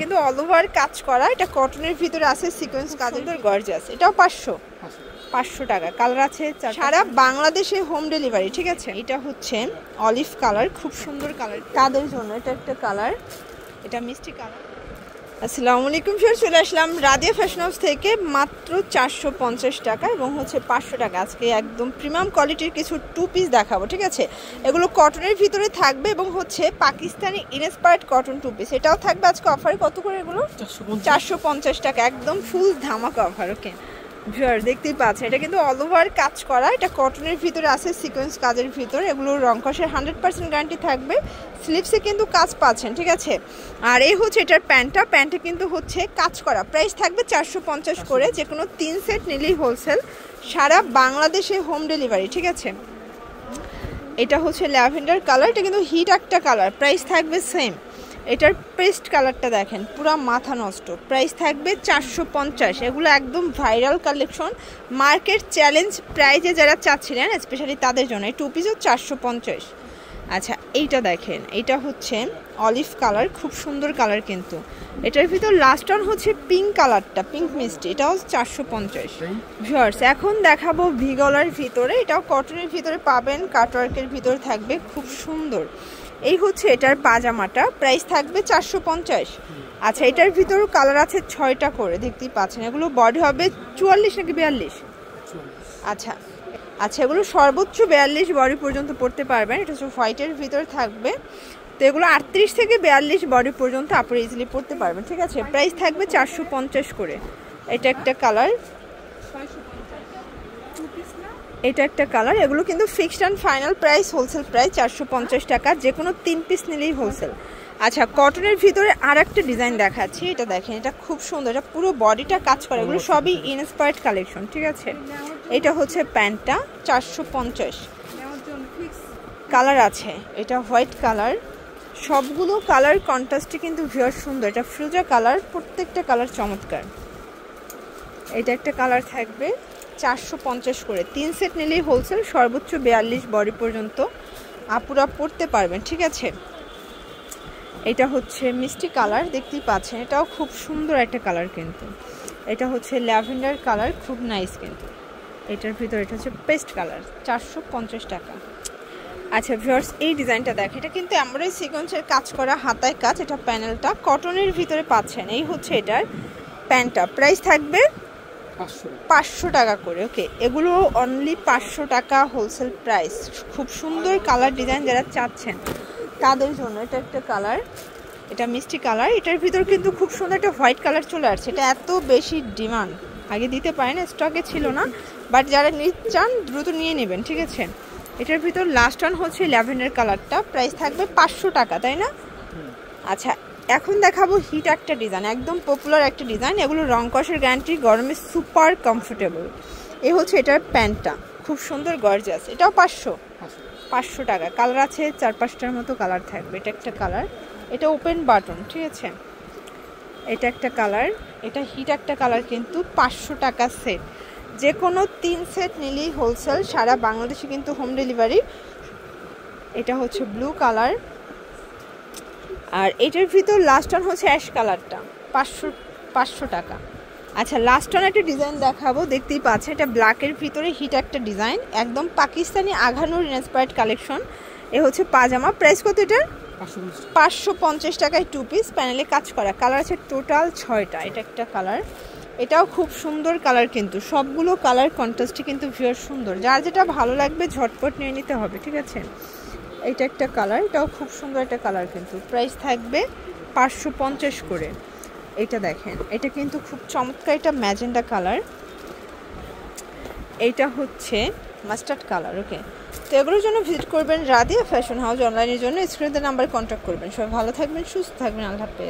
কিন্তু all over কাজ করা, এটা কটনের ভিতরে আছে সিকোয়েন্স কাজের গর্জিয়াস। এটাও 500 টাকা। কালার আছে সারা বাংলাদেশে হোম ডেলিভারি, ঠিক আছে। এটা হচ্ছে অলিভ কালার, খুব সুন্দর কালার তাদের জন্য। এটা একটা কালার, এটা মিষ্টি কালার। আসসালামু আলাইকুম, চলে আসলাম রাদিয়া ফ্যাশন হাউস থেকে মাত্র 450 টাকা এবং হচ্ছে 500 টাকা। আজকে একদম প্রিমিয়াম কোয়ালিটির কিছু টু পিস দেখাবো, ঠিক আছে। এগুলো কটনের ভিতরে থাকবে এবং হচ্ছে Pakistani inspired cotton two piece. এটাও থাকবে আজকে অফারে। কত করে এগুলো? 450 টাকা, একদম ফুল ধামাকা অফার। ওকে ভিউয়ার দেখতেই পাচ্ছেন, এটা কিন্তু অল ওভার কাজ করা, এটা কটনের ভিতরে আছে সিকোয়েন্স কাজের ভিতরে। এগুলো রং কষের 100% গ্যারান্টি থাকবে। স্লিপসে কিন্তু কাজ পাচ্ছেন, ঠিক আছে। আর এই হচ্ছে এটার প্যান্টে কিন্তু হচ্ছে কাজ করা। প্রাইস থাকবে 450 করে, যে কোনো 3 সেট নিলেই হোলসেল, সারা বাংলাদেশে হোম ডেলিভারি, ঠিক আছে। এটা হচ্ছে ল্যাভেন্ডার কালার, এটা কিন্তু হিট একটা কালার। প্রাইস থাকবে সেম। এটার পেস্ট কালারটা দেখেন, পুরো মাথা নষ্ট। প্রাইস থাকবে 450। এগুলো একদম ভাইরাল কালেকশন, মার্কেট চ্যালেঞ্জ প্রাইজে যারা চাচ্ছিলেন স্পেশালি তাদের জন্য। এই টু পিসও 450। আচ্ছা এইটা দেখেন, এটা হচ্ছে অলিভ কালার, খুব সুন্দর কালার কিন্তু। এটার ভিতর লাস্ট অন হচ্ছে পিঙ্ক কালারটা, পিঙ্ক মিষ্টি। এটাও 450। ভিউয়ার্স এখন দেখাবো ভি গলার ভিতরে, এটাও কটনের ভিতরে পাবেন, কাটওয়ার্কের ভিতরে থাকবে, খুব সুন্দর। এই হচ্ছে এটার পাজামাটা, প্রাইস থাকবে 450। আচ্ছা এটার ভিতরেও কালার আছে 6টা করে, দেখতেই পাচ্ছেন। এগুলো বডি হবে 44 নাকি 42? আচ্ছা এগুলো সর্বোচ্চ 42 বডি পর্যন্ত পড়তে পারবেন। এটা হচ্ছে হোয়াইটের ভিতরে থাকবে, তো এগুলো 38 থেকে 42 বডি পর্যন্ত আপনারা ইজিলি পড়তে পারবেন, ঠিক আছে। প্রাইস থাকবে 450 করে। এটা একটা কালার, এটা একটা কালার। এগুলো কিন্তু fixed and final price, wholesale price 450 টাকা, যে কোনো 3 পিস নিলেই হোলসেল। আচ্ছা কটনের ভিতরে আর একটা ডিজাইন দেখাচ্ছি, এটা দেখেন, এটা খুব সুন্দর, এটা পুরো বডিটা কাজ করে। এগুলো সবই ইনস্পায়ার্ড কালেকশন, ঠিক আছে। এটা হচ্ছে প্যান্টটা 450। কালার আছে, এটা হোয়াইট কালার, সবগুলো কালার কন্ট্রাস্টে কিন্তু ভিউয়ার সুন্দর। এটা ফ্রুজা কালার, প্রত্যেকটা কালার চমৎকার। এটা একটা কালার থাকবে 450 করে। 3 সেট নিলেই হোলসেল, সর্বোচ্চ 42 বডি পর্যন্ত আপুরা পড়তে পারবেন, ঠিক আছে। এটা হচ্ছে মিষ্টি কালার, দেখতেই পাচ্ছেন, এটাও খুব সুন্দর একটা কালার কিন্তু। এটা হচ্ছে ল্যাভেন্ডার কালার, খুব নাইস কিন্তু। এটার ভিতরে এটা হচ্ছে পেস্ট কালার, 450 টাকা। আচ্ছা ভিউয়ার্স এই ডিজাইনটা দেখেন, এটা কিন্তু এমব্রয়ডারি সিকোয়েন্সের কাজ করা, হাতায় কাজ। এটা প্যানেলটা কটনের ভিতরে পাচ্ছেন। এই হচ্ছে এটার প্যান্টটা, প্রাইস থাকবে 500 টাকা করে। ওকে এগুলো অনলি 500 টাকা হোলসেল প্রাইস। খুব সুন্দর কালার ডিজাইন যারা চাচ্ছেন তাদের জন্য। এটা একটা কালার, এটা মিষ্টি কালার। এটার ভিতর কিন্তু খুব সুন্দর একটা হোয়াইট কালার চলে আসছে। এটা এত বেশি ডিমান্ড, আগে দিতে পারে না, স্টকে ছিল না, বাট যারা চান দ্রুত নিয়ে নেবেন, ঠিক আছে। এটার ভিতর লাস্ট ওয়ান হচ্ছে ল্যাভেন্ডার কালারটা, প্রাইস থাকবে 500 টাকা, তাই না? আচ্ছা এখন দেখাবো হিট একটা ডিজাইন, একদম পপুলার একটা ডিজাইন। এগুলো রং কষের গ্যারান্টি, গরমে সুপার কমফোর্টেবল। এই হচ্ছে এটার প্যান্টটা, খুব সুন্দর গর্জিয়াস। এটাও 500 টাকা। কালার আছে 4-5টার মতো কালার থাকবে। এটা একটা কালার, এটা ওপেন বাটন, ঠিক আছে। এটা একটা কালার, এটা হিট একটা কালার কিন্তু। 500 টাকা সেট, যে কোনো 3 সেট নিলেই হোলসেল, সারা বাংলাদেশে কিন্তু হোম ডেলিভারি। এটা হচ্ছে ব্লু কালার, আর এটার ভিতর লাস্ট ওয়ান হচ্ছে অ্যাশ কালারটা, 500 টাকা। আচ্ছা লাস্ট ওয়ান একটা ডিজাইন দেখাবো, দেখতেই পাচ্ছেন, এটা ব্ল্যাকের ভিতরে হিট একটা ডিজাইন, একদম পাকিস্তানি আঘানুর ইন্সপায়ার্ড কালেকশন। এ হচ্ছে পাজামা, প্রাইস কত এটার? 550 টাকায় টু পিস, প্যানেলে কাজ করা। কালার আছে টোটাল 6টা। এটা একটা কালার, এটাও খুব সুন্দর কালার কিন্তু। সবগুলো কালার কন্ট্রাস্টে কিন্তু ভিউয়ার সুন্দর, যার যেটা ভালো লাগবে ঝটপট নিয়ে নিতে হবে, ঠিক আছে। এটা একটা কালার, এটাও খুব সুন্দর একটা কালার কিন্তু। প্রাইস থাকবে 550 করে। এটা দেখেন, এটা কিন্তু খুব চমৎকার, এটা ম্যাজেন্ডা কালার, এইটা হচ্ছে মাস্টার্ড কালার। ওকে তো এগুলোর জন্য ভিজিট করবেন রাদিয়া ফ্যাশন হাউস অনলাইনের জন্য। স্ক্রিনে নাম্বার কন্ট্যাক্ট করবেন। সবাই ভালো থাকবেন, সুস্থ থাকবেন, আল্লাহ হাফেজ।